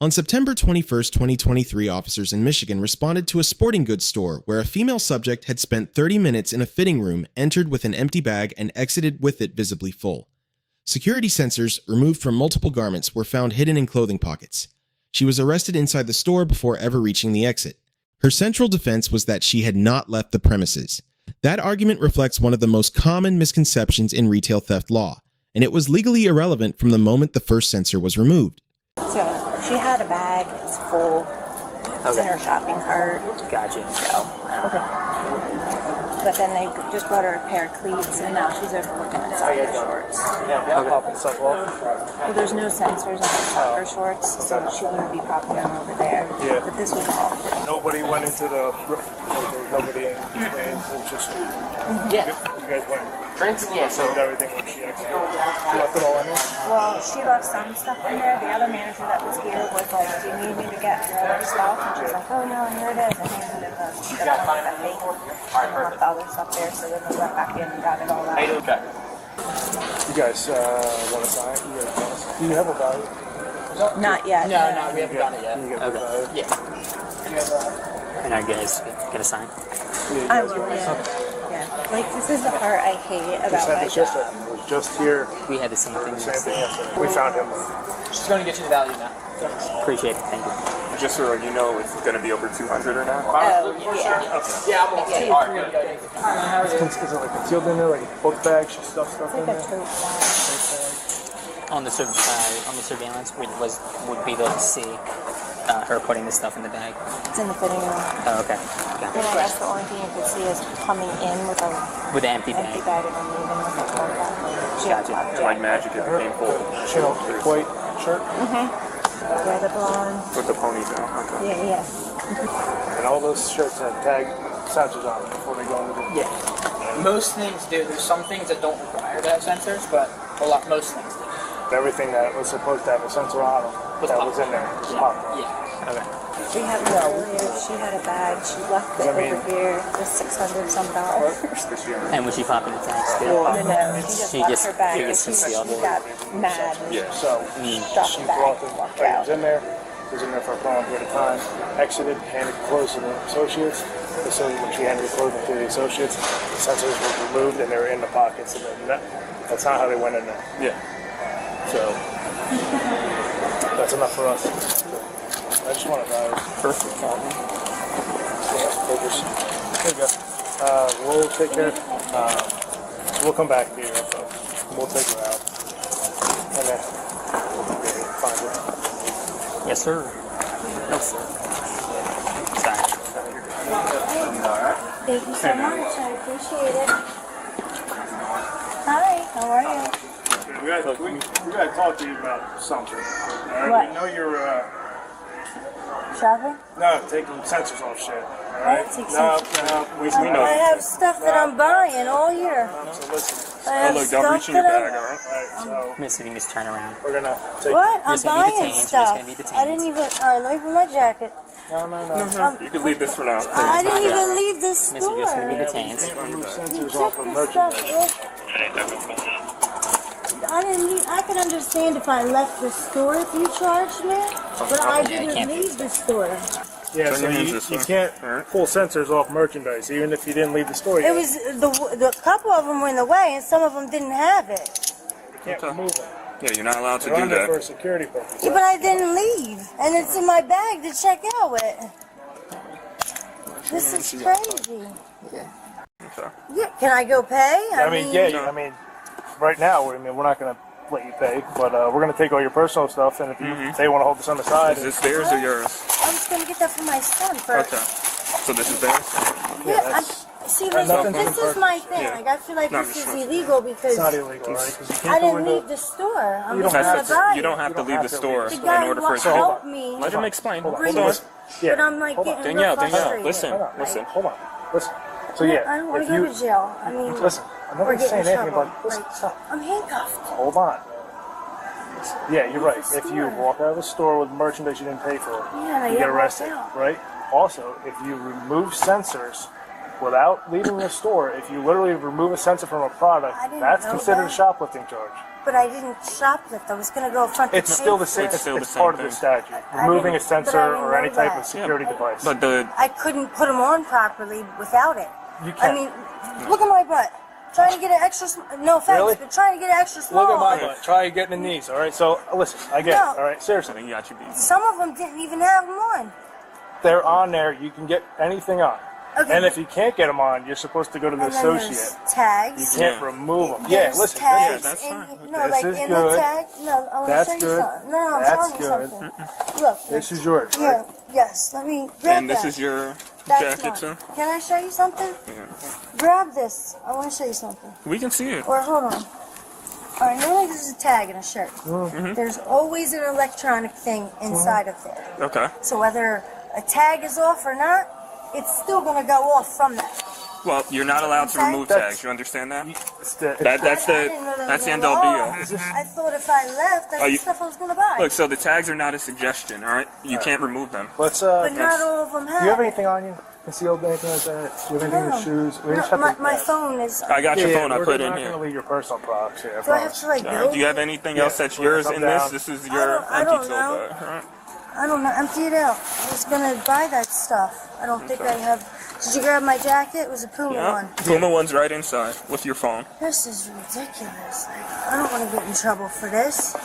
On September 21st, 2023, officers in Michigan responded to a sporting goods store where a female subject had spent 30 minutes in a fitting room, entered with an empty bag, and exited with it visibly full. Security sensors removed from multiple garments were found hidden in clothing pockets. She was arrested inside the store before ever reaching the exit. Her central defense was that she had not left the premises. That argument reflects one of the most common misconceptions in retail theft law, and it was legally irrelevant from the moment the first sensor was removed. So she had a bag, it's full, it's in her shopping cart. Gotcha. So, but then they just brought her a pair of cleats, and now she's overlooking inside her shorts. Well, there's no sensors on her shorts, so she wouldn't be popping them over there. Yeah. But this was all. Nobody went into the. Nobody in. It was just. Yeah. You guys went. Drinks? Yeah, so. Everything when she exited. She left it all in there? Well, she left some stuff in there. The other manager that was here was like, "Do you need me to get your other stuff?" And she's like, "Oh no, here it is." And handed her the one that they left the other stuff there, so then we went back in and got it all out. Okay. You guys want to sign? Do you have a value? Not yet. No, we haven't done it yet. You get the value? Yeah. And are you guys gonna sign? I will, yeah. Like, this is the part I hate about my job. It was just here. We had the same thing. Same thing yesterday. We found him. She's gonna get you the value now. Appreciate it, thank you. Just so you know, it's going to be over 200 or not? Oh, yeah. Yeah, I'm all set. All right, good. Is it like concealed in there, like a book bag? She stuffed stuff It's in like a there? tote bag. On the surveillance, would be able to see her putting the stuff in the bag. It's in the fitting room. Oh, okay. And I guess the only thing you could see is coming in with a With the empty bag. and then leaving with a tote bag. She had a Gotcha. Like magic, it became full. Chimel white shirt? Yeah, the blonde. With the ponytail. Okay. Yeah. And all those shirts have tag sensors on them before they go into the... Yeah. Most things do. There's some things that don't require to have sensors, but most things do. Everything that was supposed to have a sensor on them that was in there was popped up. Yeah. Okay. We had her earlier. She had a bag. She left it over here for $600-some. This year. And was she popping the tags too? No, she just left her bag. she gets concealed. She got mad. Yeah. So Dropped she the bag, brought the walked bag out. was in there. Was in there for a prolonged period of time. Exited, handed clothes to the associates. So when she handed the clothing to the associates, the sensors were removed and they were in the pockets. And then that's not how they went in there. Yeah. So that's enough for us. I just want to know. Perfect. There you go. We'll take care. So we'll come back here. We'll take her out, and then we'll find her. Yes, sir. No, sir. Sorry. Thank you so much. I appreciate it. Hi, how are you? We gotta talk to you about something. All right? What? We know you're Shopping? taking sensors off shit. All I right? didn't take No, we know. I have stuff that I'm buying all year. So listen. I have Look, don't reach stuff in your that bag, I'm... all right? All right. So Miss, if you can just turn around. we're gonna take. What? I'm Miss, gonna be buying detained. Miss, stuff. gonna be detained. I didn't even... Alright, let me put my jacket. No. You can leave this for now. I didn't even leave the Miss, you're just gonna be store. detained. Remove sensors You off took of the stuff merchandise. I could understand if I left the store if you charged me, but I didn't can't leave the store. Yeah, Turn so your hands you this way. can't All right. pull sensors off merchandise, even if you didn't leave the store It yet. was the couple of them were in the way, and some of them didn't have it. You can't remove them. Yeah, you're not allowed to They're do on there for that. a security purpose. Yeah, but I didn't leave, and it's in my bag to check out with. This is crazy. Okay. Yeah, can I go pay? I mean, right now, we're not going to let you pay, but we're going to take all your personal stuff, and if they want to hold this on the side, Is this theirs or yours? I'm just gonna get that for my son first. Okay. So this is theirs? Yeah, see, listen, this is my thing. Yeah. Like, I feel like No, this I'm is just- illegal because it's not illegal, right? 'Cause you can't I go didn't into- leave the store. I'm You just don't gonna have to- buy You don't it. have to don't leave have the to store leave. The in guy order for it will to help be. me, Let him explain. Hold on. bring Hold on. it, Yeah. but I'm like Hold on. getting Danielle, real frustrated. listen. Hold on, Listen. Hold on. Listen. So yeah, I don't want if to go you to jail. I mean, listen, I'm not or get saying in anything trouble. about. Listen, Like, stop. I'm handcuffed. Hold on. Yeah, you're right. the If you store. walk out of the store with merchandise you didn't pay for, Yeah, you yeah, get arrested, walk out. right? Also, if you remove sensors without leaving the store, if you literally remove a sensor from a product, I didn't that's know considered that. a shoplifting charge. But I didn't shoplift. I was going to go front to It's still the same. It's still the It's same part of the thing. statute. Removing a sensor but I didn't or any know type that. of security device. But the I couldn't put them on properly without it. You I can't. mean, look at my butt. Trying to get an extra, no offense, Really? but trying to get an extra small. Look at my butt. Try getting in these. All right. So listen, I get No. it. All right. I Seriously, think you got you beat. Some of them didn't even have them on. they're on there. You can get anything on. Okay. And if you can't get them on, you're supposed to go to the And then associate. there's You tags. can't Yeah. remove them. Yeah, There's listen. tags that's in, fine. no, This like is in good. the tag. No, I want That's to show good. you something. No, I'm That's showing you good. something. Look. This is yours. Yeah. Yes. Let me grab And this that. is your That's jacket mine. too. Can I show you something? Yeah. Grab this. I want to show you something. We can see it. Or hold on. All right, normally there's a tag in a shirt. There's always an electronic thing inside of there. Okay. So whether a tag is off or not, it's still going to go off from that. Well, you're not allowed to Okay. remove tags. You understand that? It's the, That's I didn't know that that's the was end the all be law. all. I thought if I left, that's Oh, the you- stuff I was going to buy. Look, so the tags are not a suggestion, all right? You can't remove them. let's. But not all of them have. Do you have anything on you? Concealed anything like that? Do you have anything in No. your shoes? We just No, have to- my phone is. I got your phone. I we're put it not in going to here. leave your personal products here. Do I have to like go? Do you have anything else that's Yeah. yours Come in this? down. This is your I empty don't tote know. bag, all right? I don't know. Empty it out. I was going to buy that stuff. I don't think I have. Did you grab my jacket? It was a Puma Yeah. one. Puma one's right inside with your phone. This is ridiculous. Like, I don't want to get in trouble for this.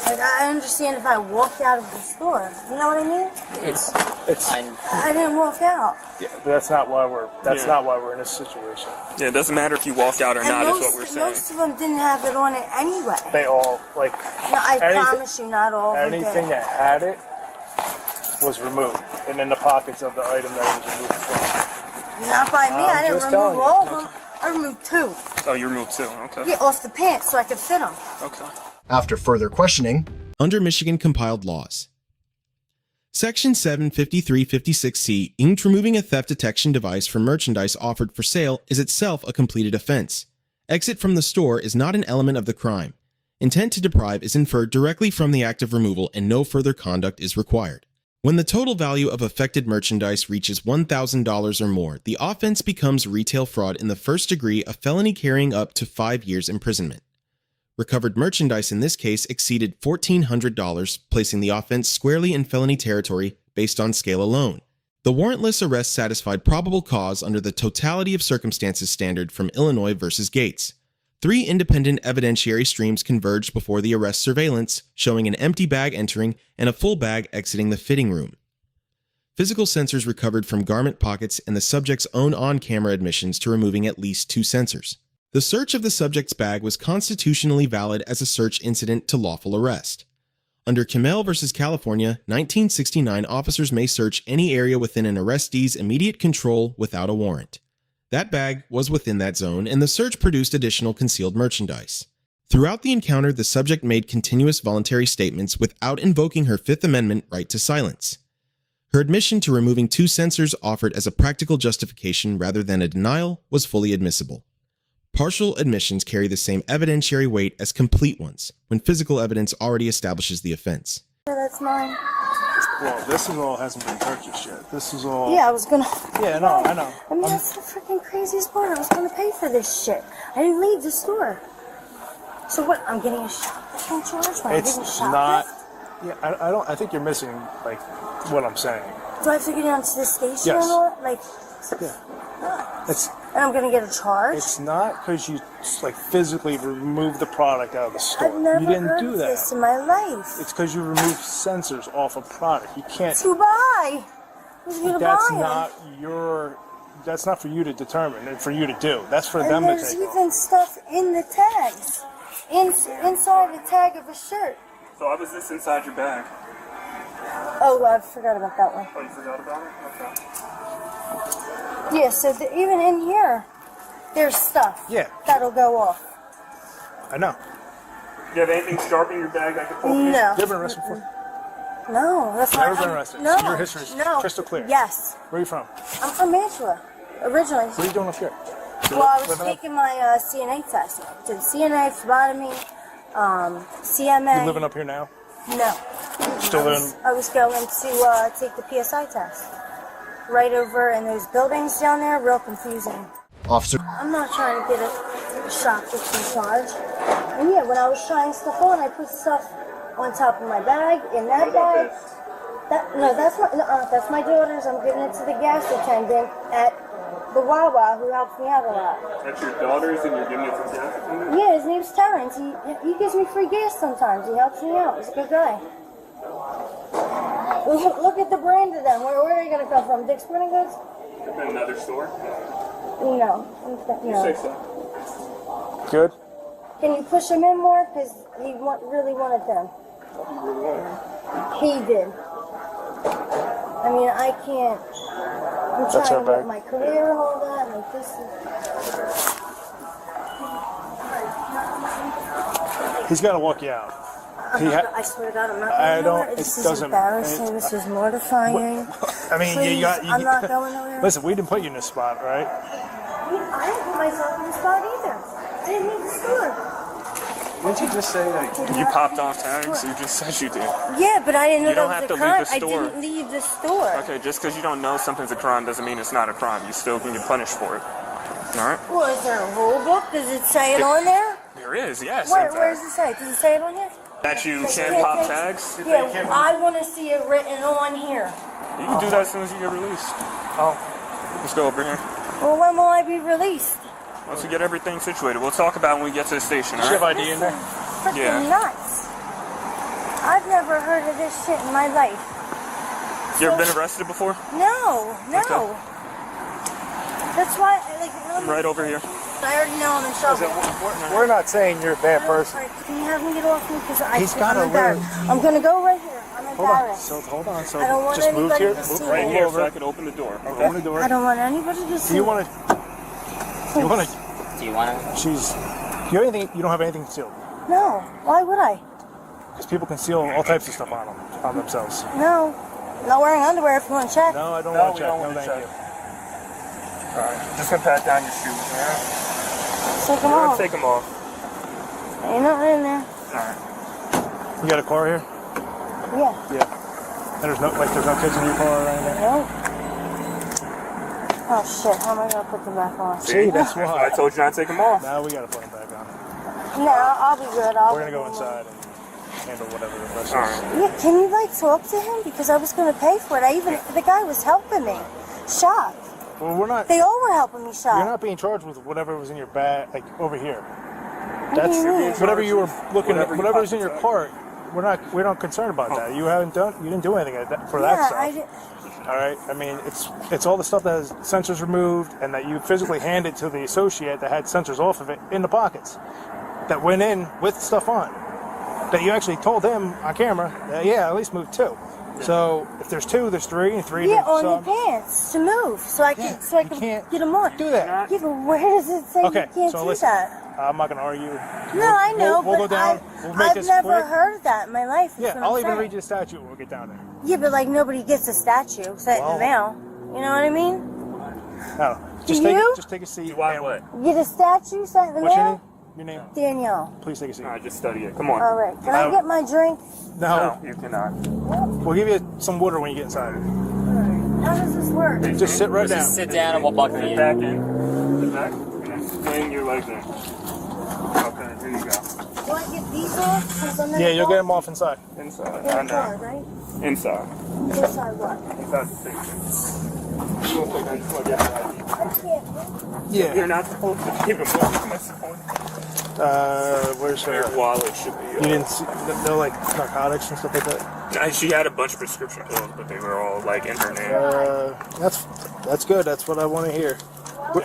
Like, I understand if I walked out of the store. You know what I mean? It's It's I didn't walk out. yeah, but that's not why we're. That's Yeah. not why we're in this situation. Yeah, it doesn't matter if you walk out or And not, is what we're most, saying. most of them didn't have it on it anyway. They all like No, I anything- promise you, not all of them anything did. that had it was removed, and in the pockets of the item that it was removed from. Not by me. I I'm didn't just telling remove you. all of them. I removed 2. Oh, you removed too. Okay. Yeah, off the pants so I could fit them. Okay. After further questioning, under Michigan compiled laws. Section 75356C aimed removing a theft detection device from merchandise offered for sale is itself a completed offense. Exit from the store is not an element of the crime. Intent to deprive is inferred directly from the act of removal and no further conduct is required. When the total value of affected merchandise reaches $1,000 or more, the offense becomes retail fraud in the first degree, a felony carrying up to 5 years imprisonment. Recovered merchandise in this case exceeded $1,400, placing the offense squarely in felony territory based on scale alone. The warrantless arrest satisfied probable cause under the totality of circumstances standard from Illinois versus Gates. 3 independent evidentiary streams converged before the arrest surveillance, showing an empty bag entering and a full bag exiting the fitting room. Physical sensors recovered from garment pockets and the subject's own on-camera admissions to removing at least 2 sensors. The search of the subject's bag was constitutionally valid as a search incident to lawful arrest. Under Chimel versus California, 1969, officers may search any area within an arrestee's immediate control without a warrant. That bag was within that zone, and the search produced additional concealed merchandise. Throughout the encounter, the subject made continuous voluntary statements without invoking her Fifth Amendment right to silence. Her admission to removing 2 sensors offered as a practical justification rather than a denial was fully admissible. Partial admissions carry the same evidentiary weight as complete ones, when physical evidence already establishes the offense. Yeah, that's mine. Well, this is all hasn't been purchased yet. This is all. Yeah, I was gonna. Yeah, no, I know. I mean, that's the freaking craziest part. I was gonna pay for this shit. I didn't leave the store. So what? I'm getting a shoplifting charge when I It's didn't shoplift? not. Yeah, I don't. I think you're missing like what I'm saying. Do I have to go down to the station Yes. or what? Like, Yeah. It's and I'm gonna get a charge? it's not because you like physically removed the product out of the store. I've never You didn't heard do of that. this in my life. It's because you removed sensors off a product. You can't. To buy. Who's gonna That's buy 'em? not your. That's not for you to determine and for you to do. That's for And them to there's take. even stuff in the tags. Inside the tag of a shirt. So why was this inside your bag? Oh, I forgot about that one. Oh, you forgot about it? Okay. Yeah, so even in here, there's stuff. Yeah. That'll go off. I know. Do you have anything sharp in your bag I could pull from? No. You ever been arrested before? No, that's Never not. been arrested. No. So your history is no. crystal clear. Yes. Where are you from? I'm from Mantua, originally. What are you doing up here? Well, I was Living up- taking my CNA test. Did CNA, phlebotomy, CMA. You living up here now? No. Still living? I was going to take the PSI test. Right over in those buildings down there, real confusing. Officer I'm not trying to get shoplifting charge. And yeah, when I was trying stuff on, I put stuff on top of my bag, in that bag. That's my daughter's. I'm giving it to the gas attendant at the Wawa who helps me out a lot. That's your daughter's and you're giving it to the gas attendant? Yeah, his name's Terrence. He gives me free gas sometimes. He helps me out. He's a good guy. Look at the brand of them. Where are they going to come from? Dick's Sporting Goods? Another store? No. You say so. Good. Can you push him in more? Because he really wanted them. You really want it? He did. I mean, I can't. I'm That's trying our bag. with my career and all that. Like this is. He's got to walk you out. I swear to God, I'm not going I don't. nowhere. It This is doesn't. embarrassing. This is mortifying. I mean, Please, you got. I'm not going nowhere. Listen, we didn't put you in this spot, right? I didn't put myself in the spot either. I didn't need the store. Didn't you just say that? You popped off tags? You just said you did. Yeah, but I didn't know You don't that have was to a leave crime. the store. I didn't leave the store. Okay, just because you don't know something's a crime doesn't mean it's not a crime. You still can get punished for it. Alright? Well, is there a rule book? Does it say it on there? There is, yes. Where in does fact. it say? Does it say it on here? That you can't pop tags? Yeah, I want to see it written on here. You can do that as soon as you get released. Oh, Let's go over here. Well, when will I be released? Once we get everything situated, we'll talk about it when we get to the station, does she have alright? ID in there? Freaking Yeah. nuts. I've never heard of this shit in my life. You ever been arrested before? No. Okay. That's why, Right over here. I already know I'm in trouble. We're not saying you're a bad person. Alright, can you have me get off me? Because He's gotta I'm embarrassed. I'm going to go right here. I'm Hold on. embarrassed. So hold on. So I don't want just move anybody here. to Move see Right me. here so over. I can open the door. Open the door. I don't want anybody to see Do you me. want to? You want to? Do you want to? She's. You have anything? You don't have anything concealed. No. Why would I? Because people conceal all types of stuff on themselves. No. I'm not wearing underwear if you want to check. No, I don't No, want we to check. don't No, want to thank check. you. Alright, just gonna pat down your shoes, alright? Take them We're gonna off. take them off. Ain't nothing in there. Alright. You got a car here? Yeah. Yeah. And there's no kids in your car or anything. No. Oh shit, how am I gonna put them back on? See, that's I why. told you not to take them off. Now we got to put them back on. No, I'll be good. We're gonna go inside and handle whatever the rest is. Alright. Yeah, can you like talk to him? Because I was gonna pay for it. The guy was helping me. Shop. Well, we're not. They all were helping me shop. You're not being charged with whatever was in your bag, like over here. What do you mean? Whatever you were looking at, Whatever you whatever's in popped your cart. We're not concerned about that. You didn't do anything for that Yeah, stuff. I did. All right. I mean, it's all the stuff that has sensors removed and that you physically handed to the associate that had sensors off of it in the pockets that went in with stuff on. That you actually told him on camera that at least move 2. So if there's 2, there's 3, and 3. Yeah, on so the pants to move, so I can can't get them on. do that. Yeah, but where does it say Okay, you can't so do listen. that? I'm not gonna argue. No, I know, We'll go but down. We'll make I've this never quick. heard of that in my life. is Yeah, what I'll I'm even saying. read you the statute when we get down there. Yeah, but like nobody gets a statue set in Well- the mail. You know what I mean? No, Do just you? take a seat. You want and- what? Get a statue set in the What's your mail? name? Your name? Danielle. Please take a seat. Alright, just study it. Come on. All right. Can I get my drink? No, No, you cannot. we'll give you some water when you get inside. How does this work? Just sit right down. Just sit down and we'll buckle Sit you. back in. Sit back. Okay. Swing your legs in. Okay, here you go. Do I get these off? 'Cause I'm in Yeah, the you'll car? get them off inside. Inside. In I the car, know. right? Inside. Inside what? Inside the station. Real quick, I just want to get your ID. I can't. Yeah. You're not supposed to keep it moving. That's the point. Where's Your her? wallet should be. You didn't see? They're like narcotics and stuff like that. She had a bunch of prescription pills, but they were all like in her name. That's good. That's what I want to hear.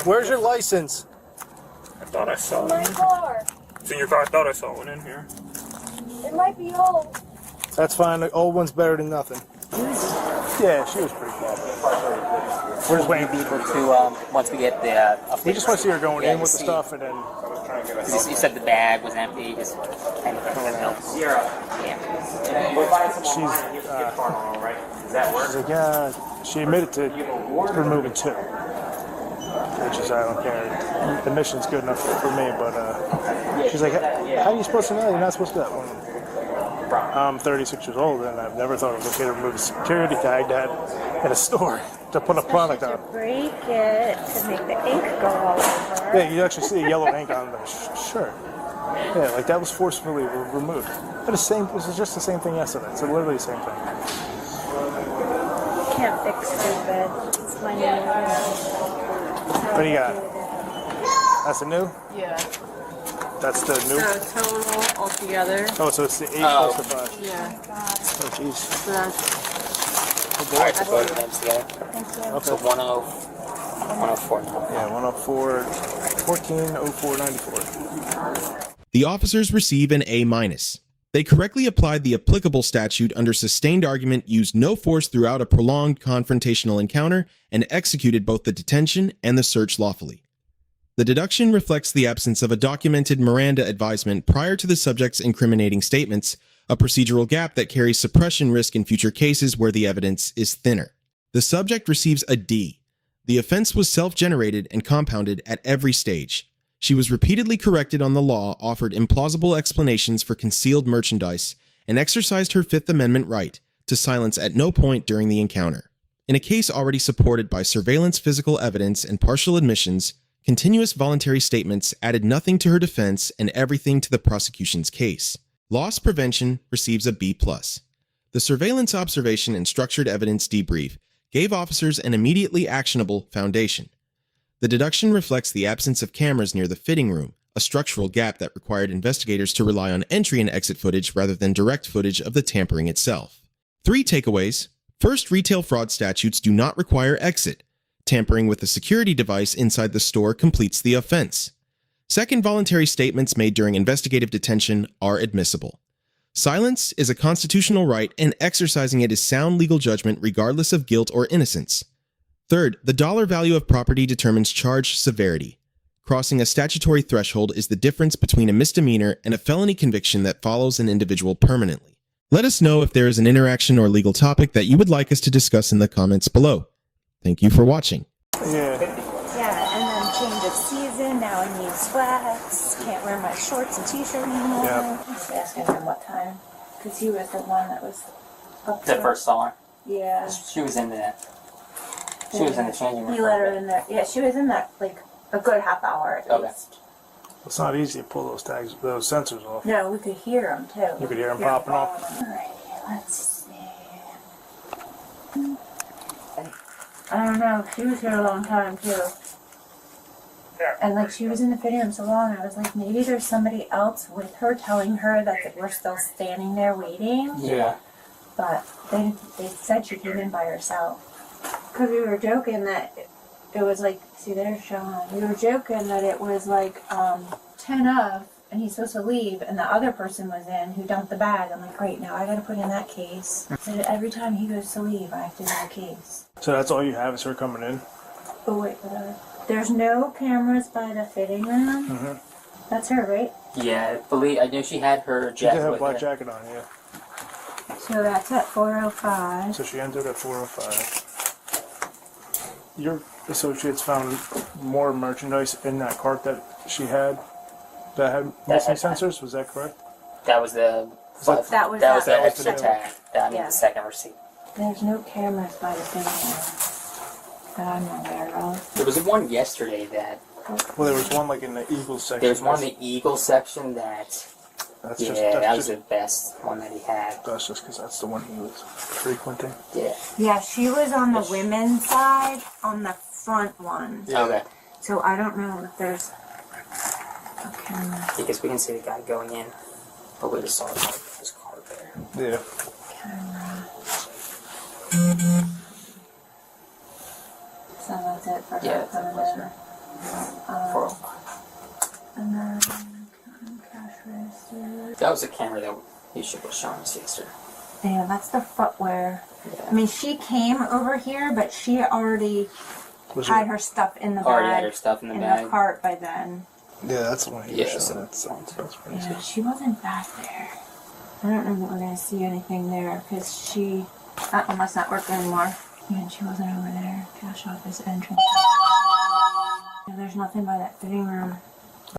Where's your license? I thought I saw My it. car. It's in your car. I thought I saw one in here. It might be old. That's fine. The old one's better than nothing. Yeah, she was pretty cool. We're just waiting. Be able to once we get the. We just want to see her going in with the stuff, and then You said the bag was empty. Just anything else. Yeah. she's like, yeah. She admitted to removing 2, which is I don't care. The mission's good enough for me, but she's like, how are you supposed to know? You're not supposed to do that. I'm 36 years old, and I've never thought it was okay to remove a security tag that in a store to put a product on. Break it to make the ink go all over. Yeah, you actually see yellow ink on the shirt. Yeah, like that was forcefully removed. But this is just the same thing yesterday. It's literally the same thing. Can't fix stupid. It's my new What do you got? That's the new? Yeah. That's the new? So total altogether. Oh, so it's the 8 plus the 5. Yeah. Oh, jeez. So that's Alright, so both names together. Okay. So 104 now. Yeah, 104, 140494. The officers receive an A-. They correctly applied the applicable statute under sustained argument, used no force throughout a prolonged confrontational encounter, and executed both the detention and the search lawfully. The deduction reflects the absence of a documented Miranda advisement prior to the subject's incriminating statements, a procedural gap that carries suppression risk in future cases where the evidence is thinner. The subject receives a D. The offense was self-generated and compounded at every stage. She was repeatedly corrected on the law, offered implausible explanations for concealed merchandise, and exercised her Fifth Amendment right to silence at no point during the encounter. In a case already supported by surveillance physical evidence and partial admissions, continuous voluntary statements added nothing to her defense and everything to the prosecution's case. Loss prevention receives a B+. The surveillance observation and structured evidence debrief gave officers an immediately actionable foundation. The deduction reflects the absence of cameras near the fitting room, a structural gap that required investigators to rely on entry and exit footage rather than direct footage of the tampering itself. 3 takeaways. First, retail fraud statutes do not require exit. Tampering with a security device inside the store completes the offense. Second, voluntary statements made during investigative detention are admissible. Silence is a constitutional right, and exercising it is sound legal judgment regardless of guilt or innocence. Third, the dollar value of property determines charge severity. Crossing a statutory threshold is the difference between a misdemeanor and a felony conviction that follows an individual permanently. Let us know if there is an interaction or legal topic that you would like us to discuss in the comments below. Thank you for watching. Yeah. Yeah, and then change of season. Now I need sweats. Can't wear my shorts and t-shirt anymore. Yeah. I was asking him what time, because he was the one that was up The there. first saw her. Yeah. She was in the changing room. He let her in there. Yeah, she was in there like a good half hour at Okay. least. It's not easy to pull those tags, those sensors off. No, we could hear them too. You could hear them popping off. Alright, let's see. I don't know. She was here a long time too. And like she was in the fitting room so long, I was like, maybe there's somebody else with her telling her that we're still standing there waiting. Yeah. But they said she came in by herself. Because we were joking that it was like, see there's Sean. We were joking that it was like 10 of, and he's supposed to leave, and the other person was in who dumped the bag. I'm like, great, now I gotta put in that case. So every time he goes to leave, I have to do a case. So that's all you have is her coming in? Oh wait, there's no cameras by the fitting room. Mm-hmm. That's her, right? Yeah, I knew she had her She did jacket have a with black her. jacket on, yeah. So that's at 4:05. So she entered at 4:05. Your associates found more merchandise in that cart that she had that had missing sensors, was that correct? That was the That was the the extra new tag. That Yeah. the second receipt. There's no cameras by the fitting room that I'm aware of. There was one yesterday that Well, there was one like in the Eagles section. there's one in the Eagle section that That's yeah, just, that was the best one that he had. that's just because that's the one he was frequenting. Yeah. Yeah, she was on the women's side, on the front one. Yeah. Okay. So I don't know if there's a camera. Because we can see the guy going in, but we just saw his car there. Yeah. So that's it for Yeah, her that's coming it. in. 4:05. And then cash register. That was a camera that he should have shown us yesterday. Yeah, that's the footwear. Yeah. I mean, she came over here, but she already Was had it- her stuff in the Already bag. had her stuff in the in bag. the cart by then. Yeah, that's the one he Yeah, was so showing. That's crazy. Yeah, she wasn't back there. I don't know that we're gonna see anything there because she must not work anymore. Yeah, and she wasn't over there. Cash office entrance. Yeah, there's nothing by that fitting room.